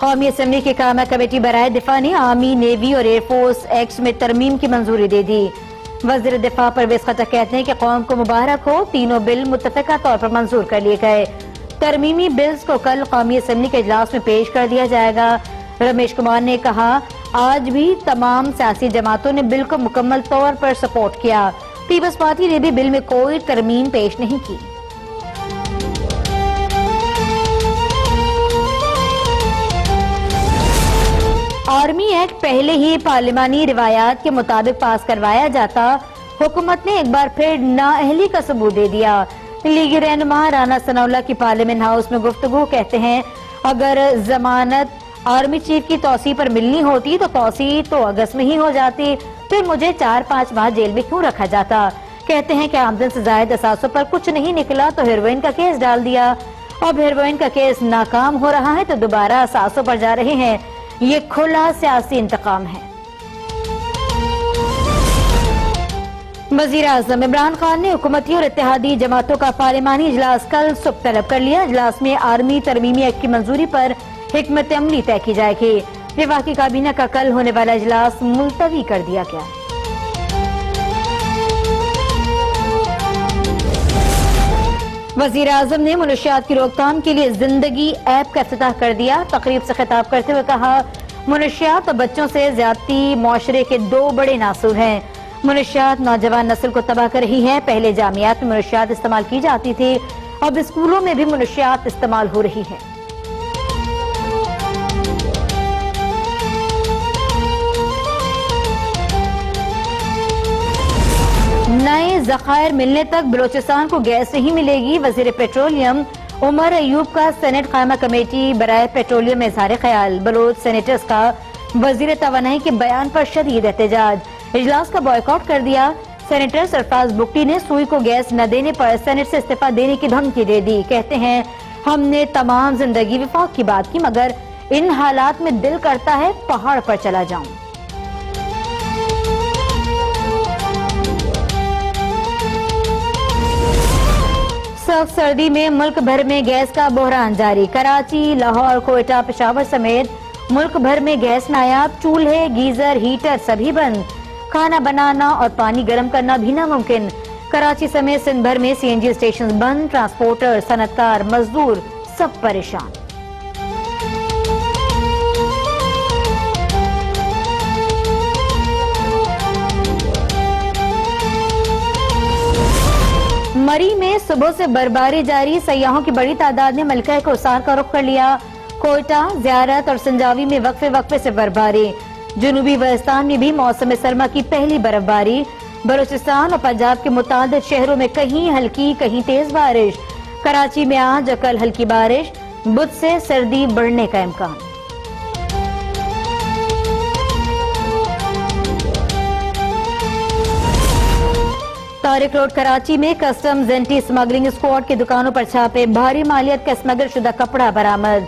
قومی اسمبلی کی قائمہ کمیٹی برائے دفاع نے آرمی، نیوی اور ایئر فورس ایکٹس میں ترمیم کی منظوری دے دی۔ وزیر دفاع پرویز خٹک کہتے ہیں کہ قوم کو مبارک ہو، تینوں بل متفقہ طور پر منظور کر لیے گئے۔ ترمیمی بلز کو کل قومی اسمبلی کے اجلاس میں پیش کر دیا جائے گا۔ رمیش کمار نے کہا آج بھی تمام سیاسی جماعتوں نے بل کو مکمل طور پر سپورٹ کیا۔ پیپلز پارٹی نے بھی بل میں کوئی ترمیم پیش نہیں کی۔ آرمی ایکٹ پہلے ہی پارلیمانی روایات کے مطابق پاس کروایا جاتا، حکومت نے ایک بار پھر نااہلی کا ثبوت دے دیا۔ لیگی رہنما رانا ثناء اللہ کی پارلیمنٹ ہاؤس میں گفتگو، کہتے ہیں اگر ضمانت آرمی چیف کی توسیع پر ملنی ہوتی تو توسیع تو اگست میں ہی ہو جاتی، پھر مجھے 4-5 ماہ جیل میں کیوں رکھا جاتا۔ کہتے ہیں کہ آمدن سے زائد اثاثوں پر کچھ نہیں نکلا تو ہیروئن کا کیس ڈال دیا، اب ہیروئن کا کیس ناکام ہو رہا ہے تو دوبارہ اثاثوں پر جا رہے ہیں۔ یہ کھلا سیاسی انتقام ہے۔ وزیر اعظم عمران خان نے حکومتی اور اتحادی جماعتوں کا پارلیمانی اجلاس کل صبح طلب کر لیا۔ اجلاس میں آرمی ترمیمی ایکٹ کی منظوری پر حکمت عملی طے کی جائے گی۔ وفاقی کابینہ کا کل ہونے والا اجلاس ملتوی کر دیا گیا۔ وزیر اعظم نے منشیات کی روک تھام کے لیے زندگی ایپ کا افتتاح کر دیا۔ تقریب سے خطاب کرتے ہوئے کہا منشیات اور بچوں سے زیادتی معاشرے کے 2 بڑے ناسور ہیں۔ منشیات نوجوان نسل کو تباہ کر رہی ہے۔ پہلے جامعات میں منشیات استعمال کی جاتی تھی، اب اسکولوں میں بھی منشیات استعمال ہو رہی ہے۔ نئے ذخائر ملنے تک بلوچستان کو گیس نہیں ملے گی۔ وزیر پیٹرولیم عمر ایوب کا سینٹ قائمہ کمیٹی برائے پیٹرولیم میں اظہار خیال۔ بلوچ سینیٹرز کا وزیر توانائی کے بیان پر شدید احتجاج، اجلاس کا بائیکاٹ کر دیا۔ سینیٹر سرفراز بگٹی نے سوئی کو گیس نہ دینے پر سینٹ سے استعفیٰ دینے کی دھمکی دے دی۔ کہتے ہیں ہم نے تمام زندگی وفاق کی بات کی، مگر ان حالات میں دل کرتا ہے پہاڑ پر چلا جاؤں۔ سخت سردی میں ملک بھر میں گیس کا بحران جاری۔ کراچی، لاہور، کوئٹہ، پشاور سمیت ملک بھر میں گیس نایاب، چولہے، گیزر، ہیٹر سبھی بند، کھانا بنانا اور پانی گرم کرنا بھی ناممکن۔ کراچی سمیت سندھ بھر میں CNG اسٹیشن بند، ٹرانسپورٹر، صنعتکار، مزدور سب پریشان۔ مری میں صبح سے برفباری جاری، سیاحوں کی بڑی تعداد نے ملکہ کوثر کا رخ کر لیا۔ کوئٹہ، زیارت اور سنجاوی میں وقفے سے برفباری۔ جنوبی وزستان میں بھی موسم سرما کی پہلی برفباری۔ بلوچستان اور پنجاب کے متعدد شہروں میں کہیں ہلکی کہیں تیز بارش۔ کراچی میں آج اور کل ہلکی بارش، بدھ سے سردی بڑھنے کا امکان۔ طارق روڈ کراچی میں کسٹمز اینٹی سمگلنگ اسکواڈ کی دکانوں پر چھاپے، بھاری مالیت کا اسمگل شدہ کپڑا برآمد۔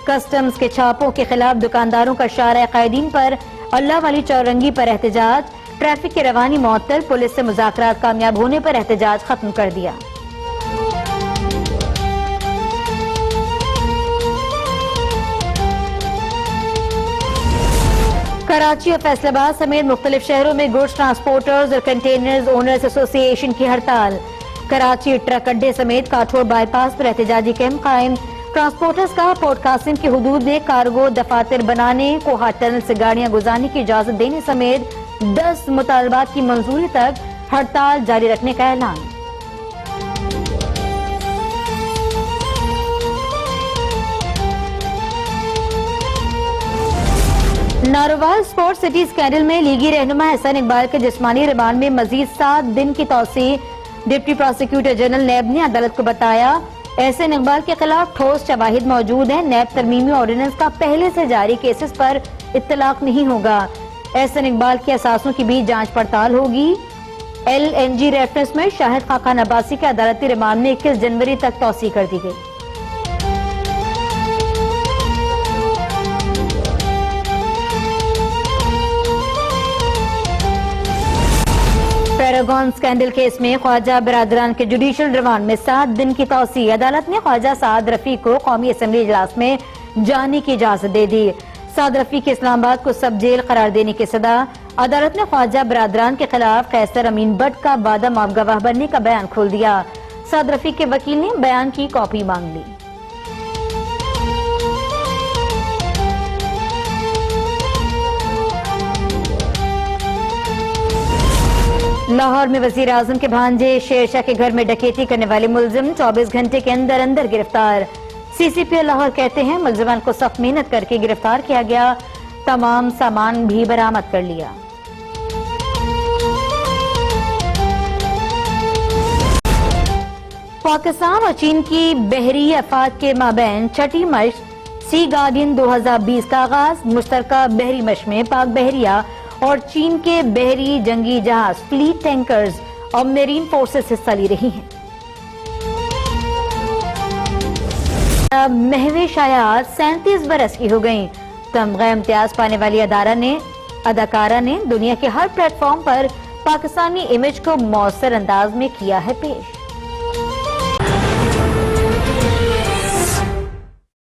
کسٹمز کے چھاپوں کے خلاف دکانداروں کا شارع قائدین پر اللہ والی چورنگی پر احتجاج، ٹریفک کی روانی معطل، پولیس سے مذاکرات کامیاب ہونے پر احتجاج ختم کر دیا۔ کراچی اور فیصل آباد سمیت مختلف شہروں میں گوڈز ٹرانسپورٹرز اور کنٹینرز اونرز ایسوسی ایشن کی ہڑتال۔ کراچی ٹرک اڈے سمیت کاٹھور بائی پاس پر احتجاجی کیمپ قائم۔ ٹرانسپورٹرز کا پورٹ قاسم کی حدود میں کارگو دفاتر بنانے، کوہا ٹنل سے گاڑیاں گزارنے کی اجازت دینے سمیت 10 مطالبات کی منظوری تک ہڑتال جاری رکھنے کا اعلان۔ ناروال سپورٹ سٹی اسکینڈل میں لیگی رہنما احسن اقبال کے جسمانی ریمانڈ میں مزید 7 دن کی توسیع۔ ڈپٹی پروسیکیوٹر جنرل نیب نے عدالت کو بتایا احسن اقبال کے خلاف ٹھوس شواہد موجود ہیں، نیب ترمیمی آرڈیننس کا پہلے سے جاری کیسز پر اطلاق نہیں ہوگا۔ احسن اقبال کے اثاثوں کی بھی جانچ پڑتال ہوگی۔ LNG ریفرنس میں شاہد خاقان عباسی کے عدالتی ریمانڈ میں 21 جنوری تک توسیع کر دی گئی۔ پیراگون اسکینڈل کیس میں خواجہ برادران کے جوڈیشل ریمانڈ میں 7 دن کی توسیع۔ عدالت نے خواجہ سعد رفیق کو قومی اسمبلی اجلاس میں جانے کی اجازت دے دی۔ سعد رفیع کے اسلام آباد کو سب جیل قرار دینے کی سزا۔ عدالت نے خواجہ برادران کے خلاف قیصر امین بٹ کا بعد معاف گواہ بننے کا بیان کھول دیا۔ سعد رفیع کے وکیل نے بیان کی کاپی مانگ لی۔ لاہور میں وزیر اعظم کے بھانجے شیر شاہ کے گھر میں ڈکیتی کرنے والے ملزم 24 گھنٹے کے اندر گرفتار۔ سی سی پی لاہور کہتے ہیں ملزمان کو سخت محنت کر کے گرفتار کیا گیا، تمام سامان بھی برآمد کر لیا۔ پاکستان اور چین کی بحری افواج کے مابین چھٹی مشق سی گارڈین 2020 کا آغاز۔ مشترکہ بحری مشق میں پاک بحریہ اور چین کے بحری جنگی جہاز، فلیٹ ٹینکرز اور میرین فورسز حصہ لے رہی ہیں۔ محو شایعات 37 برس کی ہو گئیں۔ تمغہ امتیاز پانے والی اداکارہ نے دنیا کے ہر پلیٹ فارم پر پاکستانی امیج کو مؤثر انداز میں کیا ہے پیش۔